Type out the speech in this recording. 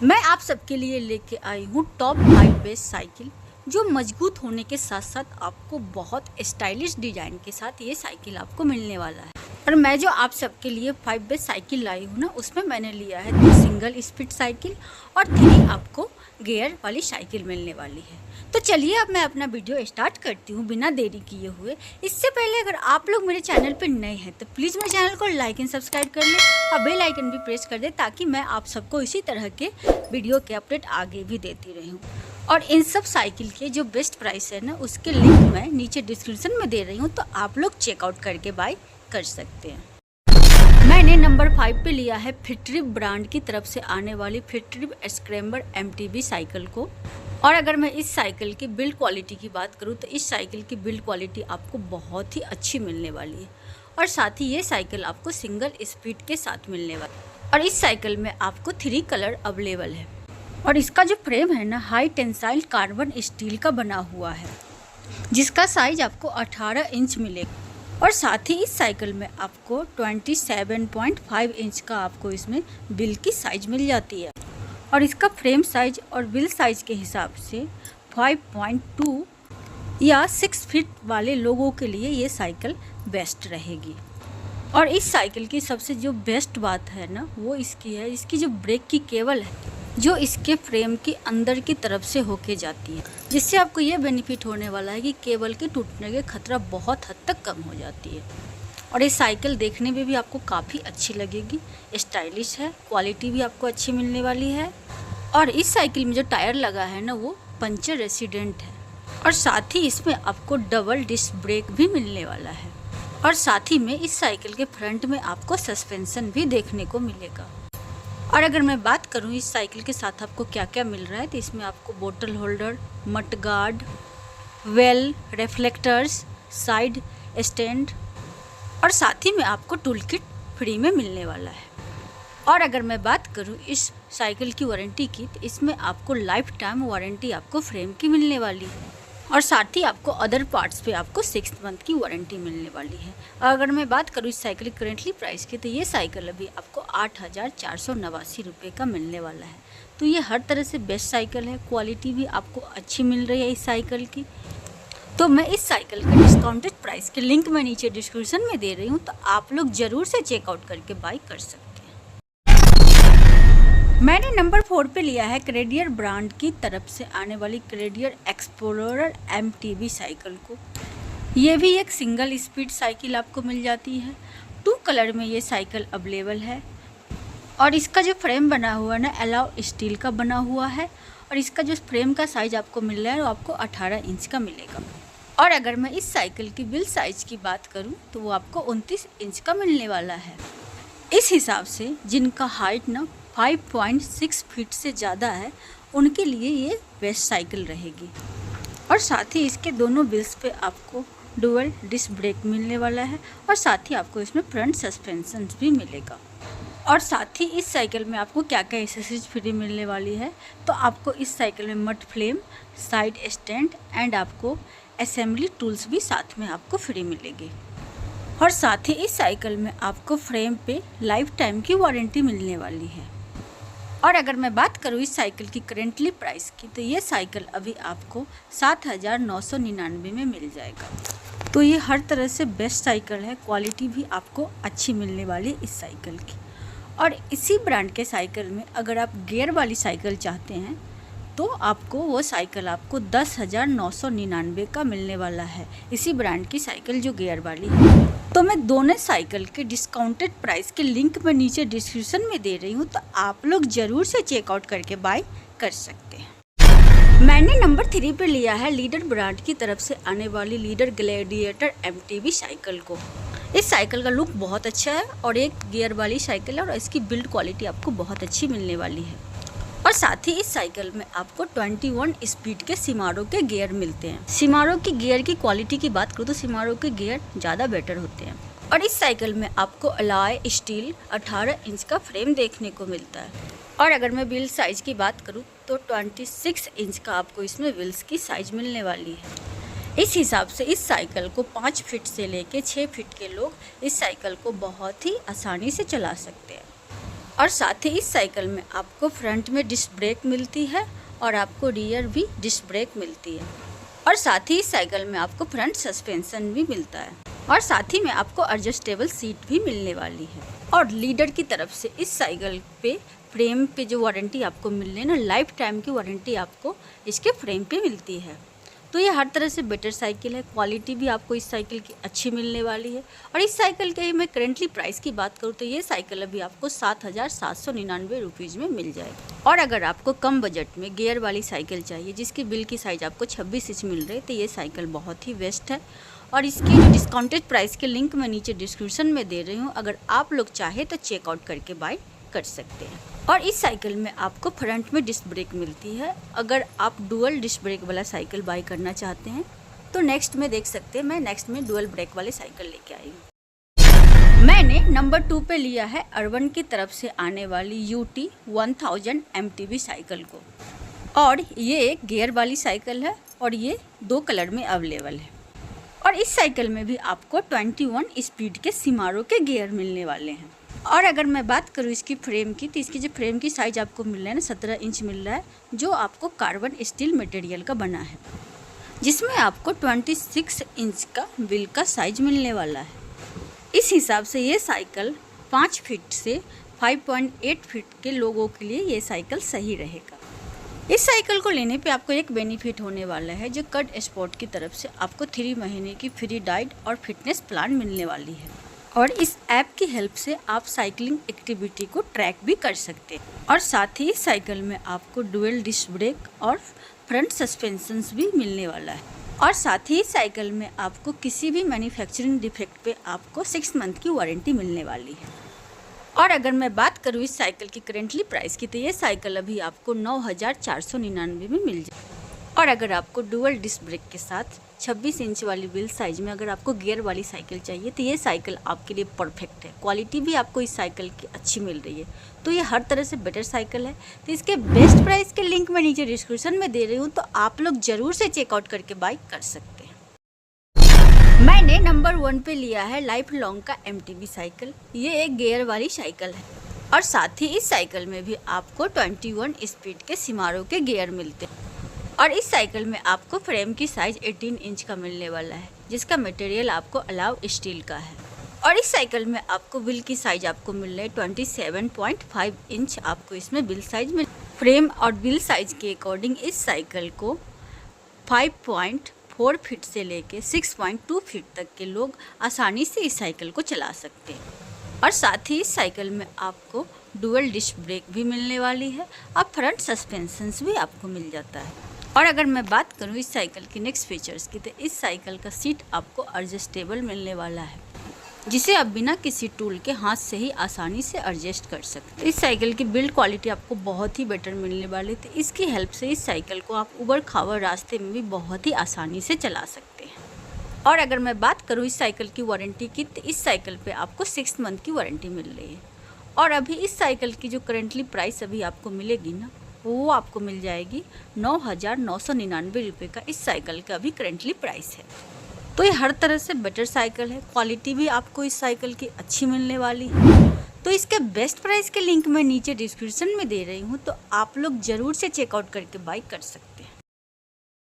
मैं आप सबके लिए लेके आई हूँ टॉप 5 बेस्ट साइकिल जो मजबूत होने के साथ साथ आपको बहुत स्टाइलिश डिजाइन के साथ ये साइकिल आपको मिलने वाला है। और मैं जो आप सबके लिए 5 बेस्ट साइकिल लाई हूँ ना, उसमें मैंने लिया है 2 सिंगल स्पीड साइकिल और 3 आपको गियर वाली साइकिल मिलने वाली है। तो चलिए अब मैं अपना वीडियो स्टार्ट करती हूँ बिना देरी किए हुए। इससे पहले अगर आप लोग मेरे चैनल पर नए हैं तो प्लीज़ मेरे चैनल को लाइक एंड सब्सक्राइब कर लें और बेल आइकन भी प्रेस कर दें ताकि मैं आप सबको इसी तरह के वीडियो के अपडेट आगे भी देती रही हूँ। और इन सब साइकिल के जो बेस्ट प्राइस है ना, उसके लिंक मैं नीचे डिस्क्रिप्शन में दे रही हूँ, तो आप लोग चेकआउट करके बाय कर सकते हैं। मैंने नंबर 5 पे लिया है फिटरिब ब्रांड की तरफ से आने वाली फिटरिब स्क्रैम्बर MTB साइकिल को। और अगर मैं इस साइकिल की बिल्ड क्वालिटी की बात करूं तो इस साइकिल की बिल्ड क्वालिटी आपको बहुत ही अच्छी मिलने वाली है। और साथ ही ये साइकिल आपको सिंगल स्पीड के साथ मिलने वाली है। और इस साइकिल में आपको 3 कलर अवेलेबल है। और इसका जो फ्रेम है ना, हाई टेंसाइल कार्बन स्टील का बना हुआ है, जिसका साइज आपको 18 इंच मिलेगा। और साथ ही इस साइकिल में आपको 27.5 इंच का आपको इसमें व्हील की साइज मिल जाती है। और इसका फ्रेम साइज और व्हील साइज के हिसाब से 5.2 या 6 फीट वाले लोगों के लिए ये साइकिल बेस्ट रहेगी। और इस साइकिल की सबसे जो बेस्ट बात है ना, वो इसकी है, इसकी जो ब्रेक की केबल है जो इसके फ्रेम के अंदर की तरफ से होके जाती है, जिससे आपको ये बेनिफिट होने वाला है कि केबल के टूटने के खतरा बहुत हद तक कम हो जाती है। और ये साइकिल देखने में भी आपको काफ़ी अच्छी लगेगी, स्टाइलिश है, क्वालिटी भी आपको अच्छी मिलने वाली है। और इस साइकिल में जो टायर लगा है ना, वो पंचर रेसिडेंट है। और साथ ही इसमें आपको डबल डिस्क ब्रेक भी मिलने वाला है। और साथ ही में इस साइकिल के फ्रंट में आपको सस्पेंशन भी देखने को मिलेगा। और अगर मैं बात करूं इस साइकिल के साथ आपको क्या क्या मिल रहा है, तो इसमें आपको बोतल holder, mud guard, well, reflectors, side stand और साथ ही में आपको टूल किट फ्री में मिलने वाला है। और अगर मैं बात करूं इस साइकिल की वारंटी की, तो इसमें आपको लाइफ टाइम वारंटी आपको फ्रेम की मिलने वाली है। और साथ ही आपको अदर पार्ट्स पे आपको 6 मंथ की वारंटी मिलने वाली है। और अगर मैं बात करूँ इस साइकिल की करेंटली प्राइस की, तो ये साइकिल अभी आपको 8,489 रुपये का मिलने वाला है। तो ये हर तरह से बेस्ट साइकिल है, क्वालिटी भी आपको अच्छी मिल रही है इस साइकिल की। तो मैं इस साइकिल का डिस्काउंटेड प्राइस के लिंक मैं नीचे डिस्क्रिप्शन में दे रही हूँ, तो आप लोग ज़रूर से चेकआउट करके बाई कर सकते हैं। मैंने नंबर 4 पे लिया है क्रेडियर ब्रांड की तरफ से आने वाली क्रेडियर एक्सप्लोरर MTB साइकिल को। ये भी एक सिंगल स्पीड साइकिल आपको मिल जाती है। 2 कलर में ये साइकिल अवेलेबल है। और इसका जो फ्रेम बना हुआ है ना, एलॉय स्टील का बना हुआ है। और इसका जो फ्रेम का साइज आपको मिल रहा है वो आपको 18 इंच का मिलेगा। और अगर मैं इस साइकिल की व्हील साइज की बात करूँ तो वो आपको 29 इंच का मिलने वाला है। इस हिसाब से जिनका हाइट ना 5.6 फीट से ज़्यादा है, उनके लिए ये बेस्ट साइकिल रहेगी। और साथ ही इसके दोनों व्हील्स पे आपको डुअल डिस्क ब्रेक मिलने वाला है। और साथ ही आपको इसमें फ्रंट सस्पेंशन भी मिलेगा। और साथ ही इस साइकिल में आपको क्या क्या एक्सेसरीज फ्री मिलने वाली है, तो आपको इस साइकिल में mud flame, side stand and आपको असेंबली टूल्स भी साथ में आपको फ्री मिलेगी। और साथ ही इस साइकिल में आपको फ्रेम पे लाइफ टाइम की वारंटी मिलने वाली है। और अगर मैं बात करूँ इस साइकिल की करेंटली प्राइस की, तो ये साइकिल अभी आपको 7,999 में मिल जाएगा। तो ये हर तरह से बेस्ट साइकिल है, क्वालिटी भी आपको अच्छी मिलने वाली है इस साइकिल की। और इसी ब्रांड के साइकिल में अगर आप गियर वाली साइकिल चाहते हैं तो आपको वो साइकिल आपको 10,999 का मिलने वाला है, इसी ब्रांड की साइकिल जो गियर वाली है। तो मैं दोनों साइकिल के डिस्काउंटेड प्राइस के लिंक मैं नीचे डिस्क्रिप्शन में दे रही हूँ, तो आप लोग ज़रूर से चेकआउट करके बाय कर सकते हैं। मैंने नंबर 3 पे लिया है लीडर ब्रांड की तरफ से आने वाली लीडर ग्लैडिएटर MTB साइकिल को। इस साइकिल का लुक बहुत अच्छा है और एक गियर वाली साइकिल है और इसकी बिल्ड क्वालिटी आपको बहुत अच्छी मिलने वाली है। और साथ ही इस साइकिल में आपको 21 स्पीड के सिमारो के गियर मिलते हैं। सिमारो की गियर की क्वालिटी की बात करूँ तो सिमारो के गियर ज़्यादा बेटर होते हैं। और इस साइकिल में आपको एलॉय स्टील 18 इंच का फ्रेम देखने को मिलता है। और अगर मैं व्हील साइज़ की बात करूँ तो 26 इंच का आपको इसमें व्हील्स की साइज़ मिलने वाली है। इस हिसाब से इस साइकिल को 5 फीट से लेके 6 फीट के लोग इस साइकिल को बहुत ही आसानी से चला सकते हैं। और साथ ही इस साइकिल में आपको फ्रंट में डिस्क ब्रेक मिलती है और आपको रियर भी डिस्क ब्रेक मिलती है। और साथ ही इस साइकिल में आपको फ्रंट सस्पेंशन भी मिलता है और साथ ही में आपको एडजस्टेबल सीट भी मिलने वाली है। और लीडर की तरफ से इस साइकिल पे फ्रेम पे जो वारंटी आपको मिल रही है ना, लाइफ टाइम की वारंटी आपको इसके फ्रेम पे मिलती है। तो ये हर तरह से बेटर साइकिल है। क्वालिटी भी आपको इस साइकिल की अच्छी मिलने वाली है। और इस साइकिल के मैं करेंटली प्राइस की बात करूँ तो ये साइकिल अभी आपको 7,799 रुपीज़ में मिल जाएगी। और अगर आपको कम बजट में गियर वाली साइकिल चाहिए जिसकी बिल की साइज़ आपको 26 इंच मिल रही है तो ये साइकिल बहुत ही बेस्ट है। और इसकी जो डिस्काउंटेड प्राइस के लिंक मैं नीचे डिस्क्रिप्शन में दे रही हूँ, अगर आप लोग चाहे तो चेकआउट करके बाय कर सकते हैं। और इस साइकिल में आपको फ्रंट में डिस्क ब्रेक मिलती है। अगर आप डुअल डिस्क ब्रेक वाला साइकिल बाय करना चाहते हैं तो नेक्स्ट में देख सकते हैं, मैं नेक्स्ट में डुअल ब्रेक वाले साइकिल लेके आई हूँ। मैंने नंबर 2 पे लिया है अर्बन की तरफ से आने वाली UT 1000 MTB साइकिल को। और ये एक गियर वाली साइकिल है और ये 2 कलर में अवेलेबल है। और इस साइकिल में भी आपको 21 स्पीड के सिमारो के गियर मिलने वाले हैं। और अगर मैं बात करूँ इसकी फ्रेम की तो इसकी जो फ्रेम की साइज़ आपको मिल रहा है ना 17 इंच मिल रहा है, जो आपको कार्बन स्टील मटेरियल का बना है, जिसमें आपको 26 इंच का व्हील का साइज मिलने वाला है। इस हिसाब से ये साइकिल 5 फीट से 5.8 फीट के लोगों के लिए ये साइकिल सही रहेगा। इस साइकिल को लेने पे आपको एक बेनिफिट होने वाला है, जो कट स्पोर्ट की तरफ से आपको 3 महीने की फ्री डाइट और फिटनेस प्लान मिलने वाली है। और इस ऐप की हेल्प से आप साइकिलिंग एक्टिविटी को ट्रैक भी कर सकते हैं। और साथ ही इस साइकिल में आपको डुअल डिस्क ब्रेक और फ्रंट सस्पेंशंस भी मिलने वाला है। और साथ ही इस साइकिल में आपको किसी भी मैन्युफैक्चरिंग डिफेक्ट पे आपको 6 मंथ की वारंटी मिलने वाली है। और अगर मैं बात करूँ इस साइकिल की करेंटली प्राइस की तो ये साइकिल अभी आपको 9,499 में मिल जाए। और अगर आपको डुअल डिस्क ब्रेक के साथ 26 इंच वाली व्हील साइज में अगर आपको गियर वाली साइकिल चाहिए तो ये साइकिल आपके लिए परफेक्ट है। क्वालिटी भी आपको इस साइकिल की अच्छी मिल रही है, तो ये हर तरह से बेटर साइकिल है। तो इसके बेस्ट प्राइस के लिंक मैं नीचे डिस्क्रिप्शन में दे रही हूँ, तो आप लोग ज़रूर से चेकआउट करके बाय कर सकते हैं। मैंने नंबर 1 पे लिया है लाइफ लॉन्ग का MTB साइकिल। ये एक गियर वाली साइकिल है और साथ ही इस साइकिल में भी आपको 21 स्पीड के सिमारो के गियर मिलते हैं। और इस साइकिल में आपको फ्रेम की साइज़ 18 इंच का मिलने वाला है, जिसका मटेरियल आपको अलाव स्टील का है। और इस साइकिल में आपको व्हील की साइज़ आपको मिल रही है 27.5 इंच आपको इसमें व्हील साइज मिल। फ्रेम और व्हील साइज के अकॉर्डिंग इस साइकिल को 5.4 फीट से लेके 6.2 फीट तक के लोग आसानी से इस साइकिल को चला सकते हैं। और साथ ही इस साइकिल में आपको डुअल डिस्क ब्रेक भी मिलने वाली है और फ्रंट सस्पेंशंस भी आपको मिल जाता है। और अगर मैं बात करूँ इस साइकिल की नेक्स्ट फीचर्स की तो इस साइकिल का सीट आपको एडजस्टेबल मिलने वाला है, जिसे आप बिना किसी टूल के हाथ से ही आसानी से एडजस्ट कर सकते हैं। इस साइकिल की बिल्ड क्वालिटी आपको बहुत ही बेटर मिलने वाली है, तो इसकी हेल्प से इस साइकिल को आप उबड़ खाबड़ रास्ते में भी बहुत ही आसानी से चला सकते हैं। और अगर मैं बात करूँ इस साइकिल की वारंटी की तो इस साइकिल पे आपको 6 मंथ की वारंटी मिल रही है। और अभी इस साइकिल की जो करेंटली प्राइस अभी आपको मिलेगी ना, वो आपको मिल जाएगी 9,999 रुपये का। इस साइकिल का अभी करेंटली प्राइस है। तो ये हर तरह से बेटर साइकिल है, क्वालिटी भी आपको इस साइकिल की अच्छी मिलने वाली है। तो इसके बेस्ट प्राइस के लिंक मैं नीचे डिस्क्रिप्शन में दे रही हूँ, तो आप लोग ज़रूर से चेकआउट करके बाय कर सकते हैं।